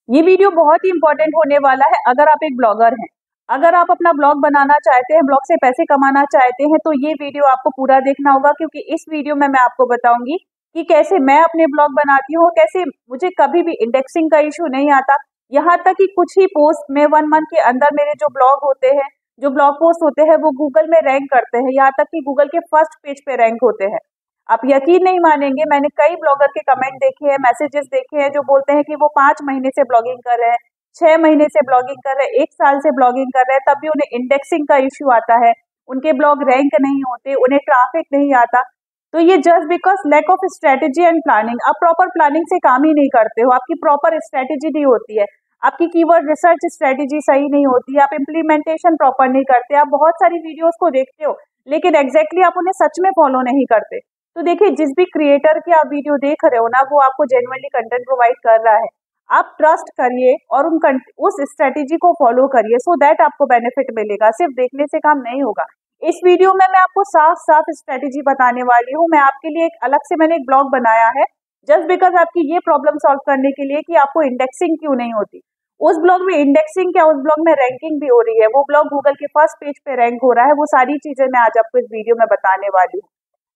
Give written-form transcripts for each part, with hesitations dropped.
ये वीडियो बहुत ही इंपॉर्टेंट होने वाला है अगर आप एक ब्लॉगर हैं। अगर आप अपना ब्लॉग बनाना चाहते हैं, ब्लॉग से पैसे कमाना चाहते हैं, तो ये वीडियो आपको पूरा देखना होगा, क्योंकि इस वीडियो में मैं आपको बताऊंगी कि कैसे मैं अपने ब्लॉग बनाती हूँ, कैसे मुझे कभी भी इंडेक्सिंग का इशू नहीं आता। यहाँ तक कि कुछ ही पोस्ट में 1 मंथ के अंदर मेरे जो ब्लॉग होते हैं, जो ब्लॉग पोस्ट होते हैं, वो गूगल में रैंक करते हैं। यहाँ तक कि गूगल के फर्स्ट पेज पे रैंक होते हैं। आप यकीन नहीं मानेंगे, मैंने कई ब्लॉगर के कमेंट देखे हैं, मैसेजेस देखे हैं, जो बोलते हैं कि वो 5 महीने से ब्लॉगिंग कर रहे हैं, 6 महीने से ब्लॉगिंग कर रहे हैं, 1 साल से ब्लॉगिंग कर रहे हैं, तब भी उन्हें इंडेक्सिंग का इश्यू आता है। उनके ब्लॉग रैंक नहीं होते, उन्हें ट्रैफिक नहीं आता। तो ये just because lack of strategy and planning. आप प्रॉपर प्लानिंग से काम ही नहीं करते हो, आपकी प्रॉपर स्ट्रेटेजी नहीं होती है, आपकी कीवर्ड रिसर्च स्ट्रेटेजी सही नहीं होती है, आप इम्प्लीमेंटेशन प्रॉपर नहीं करते। आप बहुत सारी वीडियोस को देखते हो, लेकिन एग्जैक्टली आप उन्हें सच में फॉलो नहीं करते। तो देखिए, जिस भी क्रिएटर की आप वीडियो देख रहे हो ना, वो आपको जेन्युइनली कंटेंट प्रोवाइड कर रहा है। आप ट्रस्ट करिए और उस स्ट्रेटेजी को फॉलो करिए, सो दैट आपको बेनिफिट मिलेगा। सिर्फ देखने से काम नहीं होगा। इस वीडियो में मैं आपको साफ साफ स्ट्रेटेजी बताने वाली हूँ। मैं आपके लिए एक अलग से मैंने एक ब्लॉग बनाया है, जस्ट बिकॉज आपकी ये प्रॉब्लम सॉल्व करने के लिए कि आपको इंडेक्सिंग क्यों नहीं होती। उस ब्लॉग में इंडेक्सिंग क्या, उस ब्लॉग में रैंकिंग भी हो रही है, वो ब्लॉग गूगल के फर्स्ट पेज पे रैंक हो रहा है। वो सारी चीजें मैं आज आपको इस वीडियो में बताने वाली हूँ।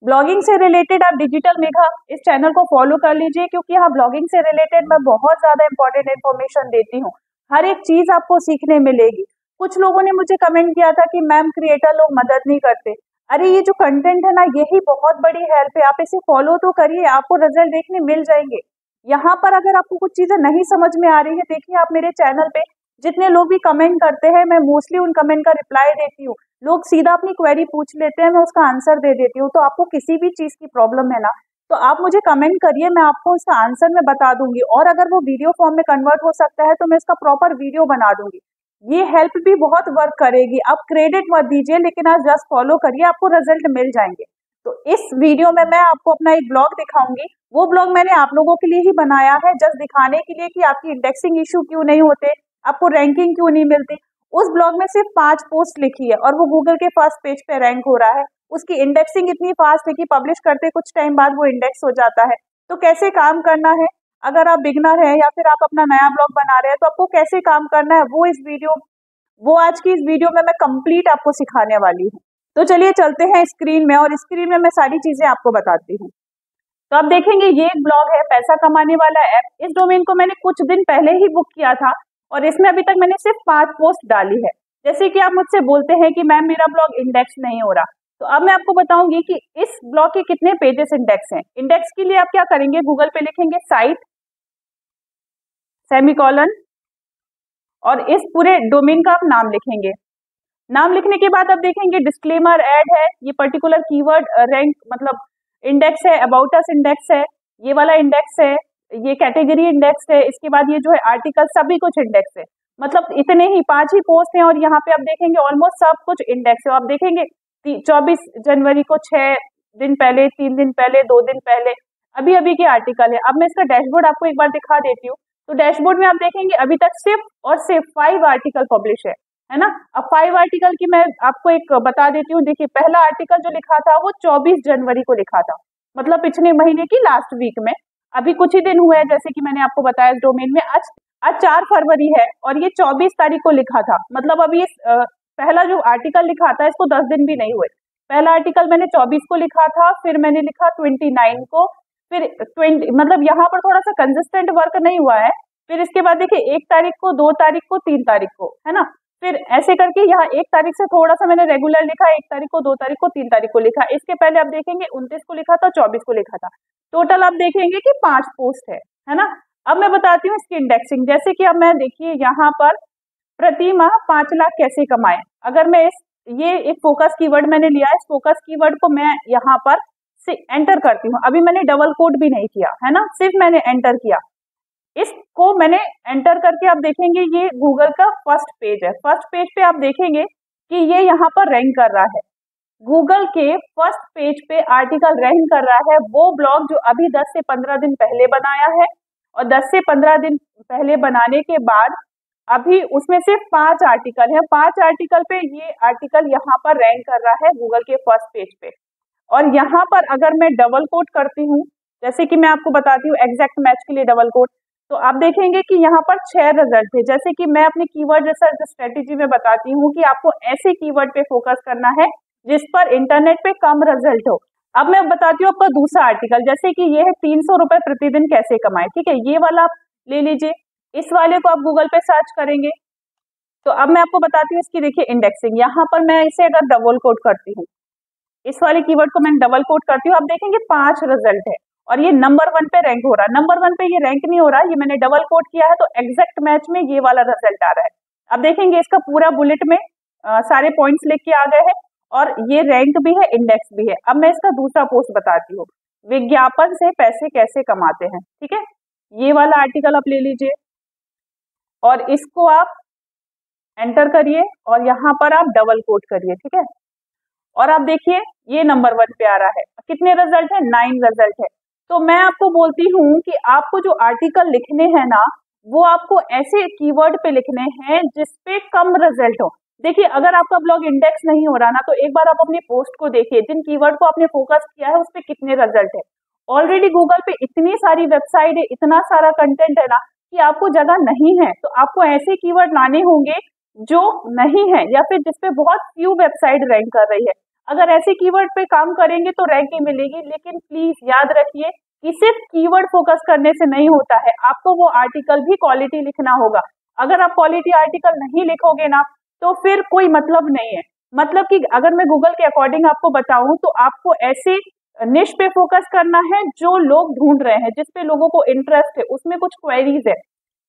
ब्लॉगिंग से रिलेटेड आप डिजिटल मेघा इस चैनल को फॉलो कर लीजिए, क्योंकि यहाँ ब्लॉगिंग से रिलेटेड मैं बहुत ज्यादा इंपॉर्टेंट इन्फॉर्मेशन देती हूँ। हर एक चीज आपको सीखने मिलेगी। कुछ लोगों ने मुझे कमेंट किया था कि मैम क्रिएटर लोग मदद नहीं करते। अरे ये जो कंटेंट है ना, यही बहुत बड़ी हेल्प है। आप इसे फॉलो तो करिए, आपको रिजल्ट देखने मिल जाएंगे। यहाँ पर अगर आपको कुछ चीजें नहीं समझ में आ रही है, देखिए आप मेरे चैनल पे जितने लोग भी कमेंट करते हैं, मैं मोस्टली उन कमेंट का रिप्लाई देती हूँ। लोग सीधा अपनी क्वेरी पूछ लेते हैं, मैं उसका आंसर दे देती हूँ। तो आपको किसी भी चीज की प्रॉब्लम है ना, तो आप मुझे कमेंट करिए, मैं आपको उसका आंसर मैं बता दूंगी। और अगर वो वीडियो फॉर्म में कन्वर्ट हो सकता है, तो मैं इसका प्रॉपर वीडियो बना दूंगी। ये हेल्प भी बहुत वर्क करेगी। आप क्रेडिट मत दीजिए, लेकिन आप जस्ट फॉलो करिए, आपको रिजल्ट मिल जाएंगे। तो इस वीडियो में मैं आपको अपना एक ब्लॉग दिखाऊंगी। वो ब्लॉग मैंने आप लोगों के लिए ही बनाया है, जस्ट दिखाने के लिए कि आपकी इंडेक्सिंग इशू क्यों नहीं होते, आपको रैंकिंग क्यों नहीं मिलती। उस ब्लॉग में सिर्फ 5 पोस्ट लिखी है और वो गूगल के फर्स्ट पेज पे रैंक हो रहा है। उसकी इंडेक्सिंग इतनी फास्ट है कि पब्लिश करते कुछ टाइम बाद वो इंडेक्स हो जाता है। तो कैसे काम करना है, अगर आप बिगनर हैं या फिर आप अपना नया ब्लॉग बना रहे हैं, तो आपको कैसे काम करना है, वो आज की इस वीडियो में मैं कंप्लीट आपको सिखाने वाली हूँ। तो चलिए चलते हैं स्क्रीन में, और स्क्रीन में मैं सारी चीजें आपको बताती हूँ। तो आप देखेंगे, ये एक ब्लॉग है पैसा कमाने वाला ऐप। इस डोमेन को मैंने कुछ दिन पहले ही बुक किया था, और इसमें अभी तक मैंने सिर्फ 5 पोस्ट डाली है। जैसे कि आप मुझसे बोलते हैं कि मैम मेरा ब्लॉग इंडेक्स नहीं हो रहा, तो अब मैं आपको बताऊंगी कि इस ब्लॉग के कितने पेजेस इंडेक्स हैं। इंडेक्स के लिए आप क्या करेंगे, गूगल पे लिखेंगे साइट सेमीकोलन, और इस पूरे डोमेन का आप नाम लिखेंगे। नाम लिखने के बाद आप देखेंगे डिस्क्लेमर ऐड है, ये पर्टिकुलर कीवर्ड रैंक मतलब इंडेक्स है, अबाउट अस इंडेक्स है, ये वाला इंडेक्स है, ये कैटेगरी इंडेक्स है, इसके बाद ये जो है आर्टिकल, सभी कुछ इंडेक्स है। मतलब इतने ही 5 ही पोस्ट हैं, और यहाँ पे आप देखेंगे ऑलमोस्ट सब कुछ इंडेक्स है। आप देखेंगे 24 जनवरी को 6 दिन पहले, 3 दिन पहले, 2 दिन पहले, अभी अभी के आर्टिकल है। अब मैं इसका डैशबोर्ड आपको एक बार दिखा देती हूँ। तो डैशबोर्ड में आप देखेंगे अभी तक सिर्फ और सिर्फ 5 आर्टिकल पब्लिश है ना। अब 5 आर्टिकल की मैं आपको एक बता देती हूँ। देखिए, पहला आर्टिकल जो लिखा था वो 24 जनवरी को लिखा था, मतलब पिछले महीने की लास्ट वीक में। अभी कुछ ही दिन हुए हैं, जैसे कि मैंने आपको बताया, इस डोमेन में आज 4 फरवरी है, और ये 24 तारीख को लिखा था। मतलब अभी पहला जो आर्टिकल लिखा था, इसको 10 दिन भी नहीं हुए। पहला आर्टिकल मैंने 24 को लिखा था, फिर मैंने लिखा 29 को, फिर 20, मतलब यहाँ पर थोड़ा सा कंसिस्टेंट वर्क नहीं हुआ है। फिर इसके बाद देखिए 1 तारीख को, 2 तारीख को, 3 तारीख को, है ना। फिर ऐसे करके यहाँ 1 तारीख से थोड़ा सा मैंने रेगुलर लिखा, 1 तारीख को, 2 तारीख को, 3 तारीख को लिखा। इसके पहले आप देखेंगे 29 को लिखा था, 24 को लिखा था। टोटल आप देखेंगे कि 5 पोस्ट है ना। अब मैं बताती हूँ इसकी इंडेक्सिंग। जैसे कि अब मैं देखिए यहाँ पर प्रति माह 5 लाख कैसे कमाए। अगर मैं ये एक फोकस कीवर्ड मैंने लिया, इस फोकस कीवर्ड को मैं यहाँ पर से एंटर करती हूँ। अभी मैंने डबल कोट भी नहीं किया है ना, सिर्फ मैंने एंटर किया। इसको मैंने एंटर करके आप देखेंगे ये गूगल का फर्स्ट पेज है। फर्स्ट पेज पे आप देखेंगे कि ये यहाँ पर रैंक कर रहा है। गूगल के फर्स्ट पेज पे आर्टिकल रैंक कर रहा है वो ब्लॉग जो अभी 10 से 15 दिन पहले बनाया है। और 10 से 15 दिन पहले बनाने के बाद अभी उसमें सिर्फ 5 आर्टिकल है। 5 आर्टिकल पे ये आर्टिकल यहाँ पर रैंक कर रहा है गूगल के फर्स्ट पेज पे। और यहाँ पर अगर मैं डबल कोट करती हूँ, जैसे कि मैं आपको बताती हूँ एग्जैक्ट मैच के लिए डबल कोट, तो आप देखेंगे कि यहाँ पर 6 रिजल्ट थे। जैसे कि मैं अपनी कीवर्ड रिसर्च स्ट्रेटेजी में बताती हूँ कि आपको ऐसे कीवर्ड पे फोकस करना है जिस पर इंटरनेट पे कम रिजल्ट हो। अब मैं बताती हूँ आपका दूसरा आर्टिकल, जैसे कि ये है 300 रुपए प्रतिदिन कैसे कमाए। ठीक है, ये वाला आप ले लीजिए, इस वाले को आप गूगल पे सर्च करेंगे। तो अब मैं आपको बताती हूँ इसकी, देखिए इंडेक्सिंग, यहाँ पर मैं इसे अगर डबल कोट करती हूँ, इस वाले कीवर्ड को मैं डबल कोट करती हूँ, आप देखेंगे 5 रिजल्ट है और ये नंबर 1 पे रैंक हो रहा है। नंबर 1 पे ये रैंक नहीं हो रहा, ये मैंने डबल कोट किया है तो एग्जैक्ट मैच में ये वाला रिजल्ट आ रहा है। अब देखेंगे इसका पूरा बुलेट में सारे पॉइंट्स लिख के आ गए हैं और ये रैंक भी है, इंडेक्स भी है। अब मैं इसका दूसरा पोस्ट बताती हूँ, विज्ञापन से पैसे कैसे कमाते हैं। ठीक है, ये वाला आर्टिकल आप ले लीजिए और इसको आप एंटर करिए और यहाँ पर आप डबल कोट करिए। ठीक है, और आप देखिए ये नंबर 1 पे आ रहा है। कितने रिजल्ट है? 9 रिजल्ट है। तो मैं आपको बोलती हूँ कि आपको जो आर्टिकल लिखने हैं ना, वो आपको ऐसे कीवर्ड पे लिखने हैं जिसपे कम रिजल्ट हो। देखिए अगर आपका ब्लॉग इंडेक्स नहीं हो रहा ना, तो एक बार आप अपनी पोस्ट को देखिए, जिन कीवर्ड को आपने फोकस किया है उस पे कितने रिजल्ट है। ऑलरेडी गूगल पे इतनी सारी वेबसाइट है, इतना सारा कंटेंट है ना कि आपको जगह नहीं है। तो आपको ऐसे कीवर्ड लाने होंगे जो नहीं है या फिर जिसपे बहुत फ्यू वेबसाइट रैंक कर रही है। अगर ऐसे कीवर्ड पे काम करेंगे तो रैंकिंग मिलेगी, लेकिन प्लीज याद रखिए कि सिर्फ कीवर्ड फोकस करने से नहीं होता है, आपको वो आर्टिकल भी क्वालिटी लिखना होगा। अगर आप क्वालिटी आर्टिकल नहीं लिखोगे ना तो फिर कोई मतलब नहीं है। मतलब कि अगर मैं गूगल के अकॉर्डिंग आपको बताऊं तो आपको ऐसे निश पे फोकस करना है जो लोग ढूंढ रहे हैं, जिसपे लोगों को इंटरेस्ट है, उसमें कुछ क्वेरीज है।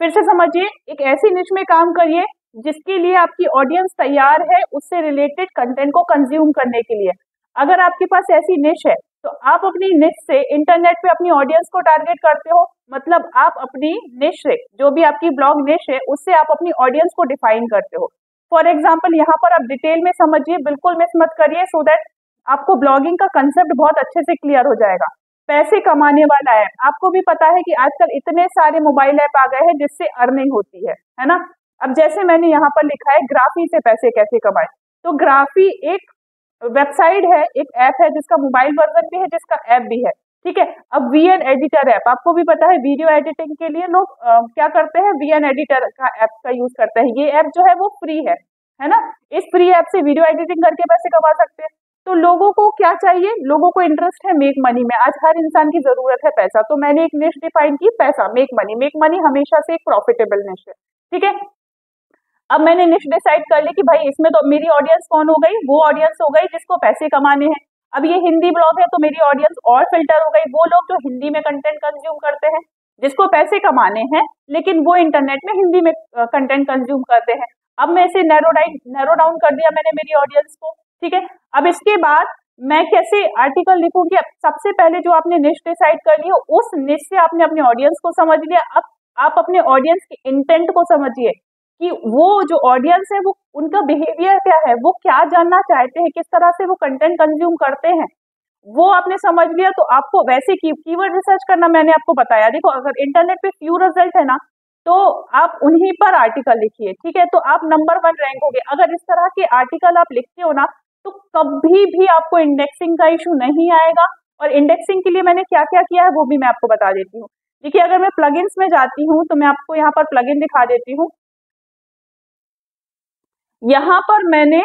फिर से समझिए, एक ऐसी निश में काम करिए जिसके लिए आपकी ऑडियंस तैयार है उससे रिलेटेड कंटेंट को कंज्यूम करने के लिए। अगर आपके पास ऐसी निश है तो आप अपनी निश से इंटरनेट पे अपनी ऑडियंस को टारगेट करते हो, मतलब आप अपनी निश से, जो भी आपकी ब्लॉग निश है, उससे आप अपनी ऑडियंस को डिफाइन करते हो। फॉर एग्जाम्पल यहाँ पर आप डिटेल में समझिए, बिल्कुल मिस मत करिए, सो दैट आपको ब्लॉगिंग का कंसेप्ट बहुत अच्छे से क्लियर हो जाएगा। पैसे कमाने वाला ऐप, आपको भी पता है कि आजकल इतने सारे मोबाइल ऐप आ गए हैं जिससे अर्निंग होती है ना। अब जैसे मैंने यहाँ पर लिखा है ग्राफी से पैसे कैसे कमाए, तो ग्राफी एक वेबसाइट है, एक ऐप है जिसका मोबाइल वर्जन भी है, जिसका ऐप भी है। ठीक है, अब वीएन एडिटर ऐप, आपको भी पता है वीडियो एडिटिंग के लिए लोग क्या करते हैं, वीएन एडिटर का ऐप का यूज करते हैं। ये ऐप जो है वो फ्री है ना। इस फ्री ऐप से वीडियो एडिटिंग करके पैसे कमा सकते हैं। तो लोगों को क्या चाहिए, लोगों को इंटरेस्ट है मेक मनी में। आज हर इंसान की जरूरत है पैसा, तो मैंने एक निश डिफाइन की, पैसा, मेक मनी। मेक मनी हमेशा से एक प्रॉफिटेबल निश है। ठीक है, अब मैंने निश डिसाइड कर ली कि भाई इसमें तो मेरी ऑडियंस कौन हो गई, वो ऑडियंस हो गई जिसको पैसे कमाने हैं। अब ये हिंदी ब्लॉग है तो मेरी ऑडियंस और फिल्टर हो गई, वो लोग जो हिंदी में कंटेंट कंज्यूम करते हैं, जिसको पैसे कमाने हैं लेकिन वो इंटरनेट में हिंदी में कंटेंट कंज्यूम करते हैं। अब मैं इसे नैरो डाउन कर दिया मैंने मेरी ऑडियंस को। ठीक है, अब इसके बाद मैं कैसे आर्टिकल लिखूंगी। अब सबसे पहले जो आपने निश डिसाइड कर ली हो, उस निश से आपने अपने ऑडियंस को समझ लिया। अब आप अपने ऑडियंस के इंटेंट को समझिए कि वो जो ऑडियंस है वो उनका बिहेवियर क्या है, वो क्या जानना चाहते हैं, किस तरह से वो कंटेंट कंज्यूम करते हैं, वो आपने समझ लिया। तो आपको वैसे कीवर्ड रिसर्च करना मैंने आपको बताया। देखो अगर इंटरनेट पे फ्यू रिजल्ट है ना तो आप उन्हीं पर आर्टिकल लिखिए। ठीक है, तो आप नंबर 1 रैंक होगे। अगर इस तरह के आर्टिकल आप लिखते हो ना तो कभी भी आपको इंडेक्सिंग का इशू नहीं आएगा। और इंडेक्सिंग के लिए मैंने क्या क्या किया है वो भी मैं आपको बता देती हूँ। देखिए अगर मैं प्लगइन्स में जाती हूँ तो मैं आपको यहाँ पर प्लगइन दिखा देती हूँ। यहाँ पर मैंने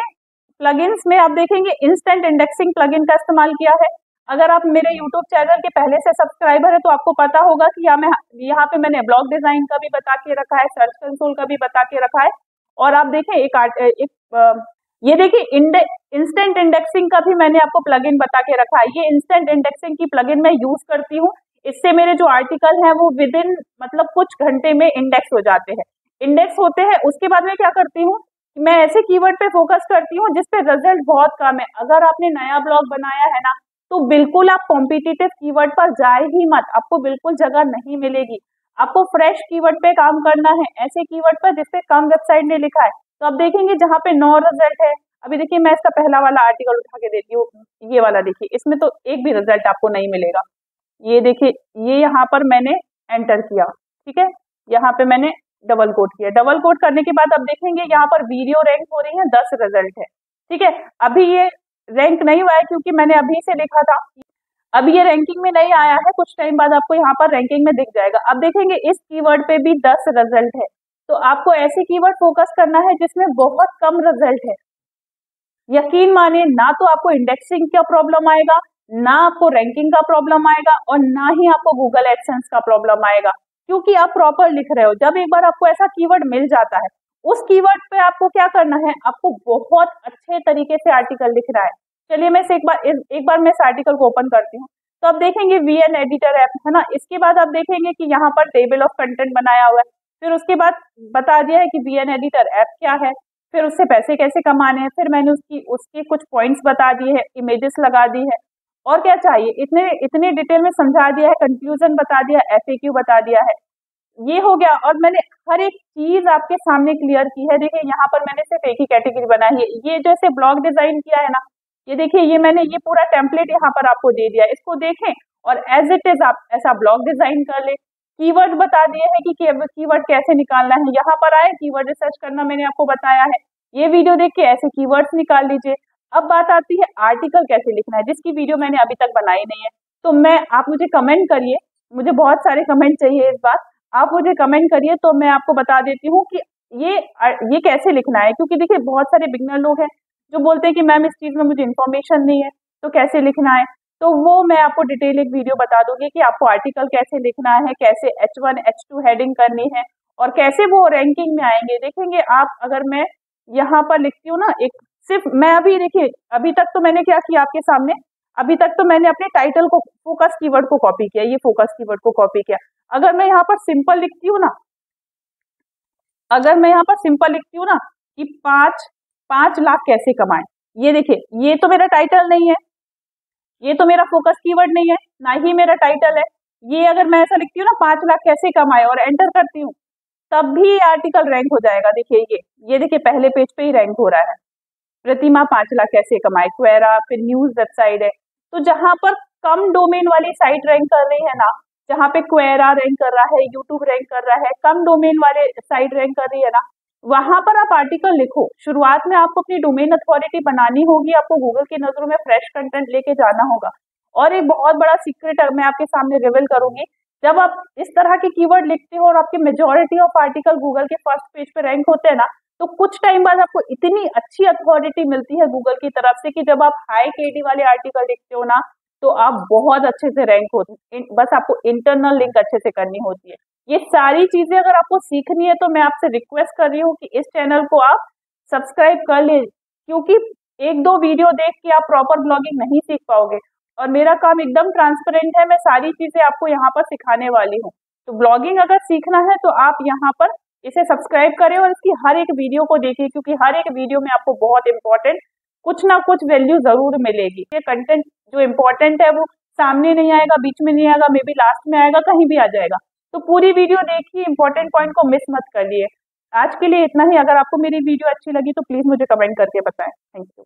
प्लगइन्स में आप देखेंगे इंस्टेंट इंडेक्सिंग प्लगइन का इस्तेमाल किया है। अगर आप मेरे यूट्यूब चैनल के पहले से सब्सक्राइबर है तो आपको पता होगा कि यहाँ पे मैंने ब्लॉग डिजाइन का भी बता के रखा है, सर्च कंसोल का भी बता के रखा है। और आप देखें ये देखिए इंस्टेंट इंडेक्सिंग का भी मैंने आपको प्लगइन बता के रखा है। ये इंस्टेंट इंडेक्सिंग की प्लगइन मैं यूज करती हूँ। इससे मेरे जो आर्टिकल हैं वो विदिन मतलब कुछ घंटे में इंडेक्स हो जाते हैं। इंडेक्स होते हैं उसके बाद में क्या करती हूँ, मैं ऐसे कीवर्ड पे फोकस करती हूँ जिसपे रिजल्ट बहुत कम है। अगर आपने नया ब्लॉग बनाया है ना तो बिल्कुल आप कॉम्पिटिटिव कीवर्ड पर जाए ही मत, आपको बिल्कुल जगह नहीं मिलेगी। आपको फ्रेश कीवर्ड पे काम करना है, ऐसे कीवर्ड पर जिसपे कम वेबसाइट ने लिखा है। तो आप देखेंगे जहाँ पे 9 रिजल्ट है, अभी देखिए मैं इसका पहला वाला आर्टिकल उठा के देती हूँ, ये वाला देखिए, इसमें तो एक भी रिजल्ट आपको नहीं मिलेगा। ये देखिए, ये यहाँ पर मैंने एंटर किया। ठीक है, यहाँ पे मैंने डबल कोट किया। डबल कोट करने के बाद अब देखेंगे यहाँ पर वीडियो रैंक हो रही है, 10 रिजल्ट है। ठीक है, अभी ये रैंक नहीं हुआ है क्योंकि मैंने अभी से लिखा था। अब ये रैंकिंग में नहीं आया है, कुछ टाइम बाद आपको यहाँ पर रैंकिंग में दिख जाएगा। अब देखेंगे इस कीवर्ड पे भी 10 रिजल्ट है, तो आपको ऐसे कीवर्ड फोकस करना है जिसमें बहुत कम रिजल्ट है। यकीन माने, ना तो आपको इंडेक्सिंग का प्रॉब्लम आएगा, ना आपको रैंकिंग का प्रॉब्लम आएगा, और ना ही आपको गूगल एडसेंस का प्रॉब्लम आएगा, क्योंकि आप प्रॉपर लिख रहे हो। जब एक बार आपको ऐसा कीवर्ड मिल जाता है, उस कीवर्ड पे आपको क्या करना है, आपको बहुत अच्छे तरीके से आर्टिकल लिखना है। चलिए मैं इसे एक बार मैं इस आर्टिकल को ओपन करती हूँ। तो अब देखेंगे वीएन एडिटर ऐप है ना, इसके बाद आप देखेंगे कि यहाँ पर टेबल ऑफ कंटेंट बनाया हुआ है, फिर उसके बाद बता दिया है कि वीएन एडिटर ऐप क्या है, फिर उससे पैसे कैसे कमाने हैं, फिर मैंने उसके कुछ पॉइंट्स बता दिए हैं, इमेजेस लगा दी है, और क्या चाहिए, इतने इतने डिटेल में समझा दिया है, कंक्लूजन बता दिया, एफएक्यू बता दिया है। ये हो गया, और मैंने हर एक चीज आपके सामने क्लियर की है। देखिए यहाँ पर मैंने सिर्फ एक ही कैटेगरी बनाई है, ये जैसे ब्लॉग डिजाइन किया है ना, ये देखिए ये मैंने ये पूरा टेम्पलेट यहाँ पर आपको दे दिया, इसको देखें और एज इट इज आप ऐसा ब्लॉग डिजाइन कर ले। कीवर्ड बता दिए हैं कि कीवर्ड कैसे निकालना है, यहाँ पर आए कीवर्ड रिसर्च करना मैंने आपको बताया है, ये वीडियो देख के ऐसे कीवर्ड्स निकाल लीजिए। अब बात आती है आर्टिकल कैसे लिखना है, जिसकी वीडियो मैंने अभी तक बनाई नहीं है। तो आप मुझे कमेंट करिए, मुझे बहुत सारे कमेंट चाहिए इस बार, आप मुझे कमेंट करिए तो मैं आपको बता देती हूँ कि ये कैसे लिखना है। क्योंकि देखिए बहुत सारे बिगनर लोग हैं जो बोलते हैं कि मैम इस चीज में मुझे इन्फॉर्मेशन नहीं है, तो कैसे लिखना है। तो वो मैं आपको डिटेल एक वीडियो बता दूंगी कि आपको आर्टिकल कैसे लिखना है, कैसे H1 H2 हेडिंग करनी है, और कैसे वो रैंकिंग में आएंगे। देखेंगे आप, अगर मैं यहाँ पर लिखती हूँ ना, एक सिर्फ मैं अभी देखिए, अभी तक तो मैंने क्या किया आपके सामने, अभी तक तो मैंने अपने टाइटल को, फोकस कीवर्ड को कॉपी किया, ये फोकस कीवर्ड को कॉपी किया। अगर मैं यहाँ पर सिंपल लिखती हूँ ना, अगर मैं यहाँ पर सिंपल लिखती हूँ ना कि 5 लाख कैसे कमाएं, ये देखिए ये तो मेरा टाइटल नहीं है, ये तो मेरा फोकस कीवर्ड नहीं है, ना ही मेरा टाइटल है। ये अगर मैं ऐसा लिखती हूँ ना 5 लाख कैसे कमाए और एंटर करती हूँ, तब भी आर्टिकल रैंक हो जाएगा। देखिए ये देखिए पहले पेज पे ही रैंक हो रहा है, प्रतिमा 5 लाख कैसे कमाए, क्वेरा, फिर न्यूज वेबसाइट है। तो जहां पर कम डोमेन वाली साइट रैंक कर रही है ना, जहाँ पे क्वेरा रैंक कर रहा है, यूट्यूब रैंक कर रहा है, कम डोमेन वाले साइट रैंक कर रही है ना, वहां पर आप आर्टिकल लिखो। शुरुआत में आपको अपनी डोमेन अथॉरिटी बनानी होगी, आपको गूगल की नजरों में फ्रेश कंटेंट लेके जाना होगा। और एक बहुत बड़ा सीक्रेट मैं आपके सामने रिवील करूंगी, जब आप इस तरह के कीवर्ड लिखते हो और आपके मेजोरिटी ऑफ आर्टिकल गूगल के फर्स्ट पेज पे रैंक होते हैं ना, तो कुछ टाइम बाद आपको इतनी अच्छी अथॉरिटी मिलती है गूगल की तरफ से कि जब आप हाई केडी वाले आर्टिकल लिखते हो ना, तो आप बहुत अच्छे से रैंक होते, बस आपको इंटरनल लिंक अच्छे से करनी होती है। ये सारी चीजें अगर आपको सीखनी है तो मैं आपसे रिक्वेस्ट कर रही हूँ कि इस चैनल को आप सब्सक्राइब कर ले, क्योंकि एक दो वीडियो देख के आप प्रॉपर ब्लॉगिंग नहीं सीख पाओगे। और मेरा काम एकदम ट्रांसपेरेंट है, मैं सारी चीजें आपको यहाँ पर सिखाने वाली हूँ। तो ब्लॉगिंग अगर सीखना है तो आप यहाँ पर इसे सब्सक्राइब करें और इसकी हर एक वीडियो को देखिए, क्योंकि हर एक वीडियो में आपको बहुत इंपॉर्टेंट कुछ ना कुछ वैल्यू जरूर मिलेगी। ये कंटेंट जो इम्पोर्टेंट है वो सामने नहीं आएगा, बीच में नहीं आएगा, मे बी लास्ट में आएगा, कहीं भी आ जाएगा। तो पूरी वीडियो देखिए, इंपॉर्टेंट पॉइंट को मिस मत करिए। आज के लिए इतना ही। अगर आपको मेरी वीडियो अच्छी लगी तो प्लीज मुझे कमेंट करके बताएं। Thank you.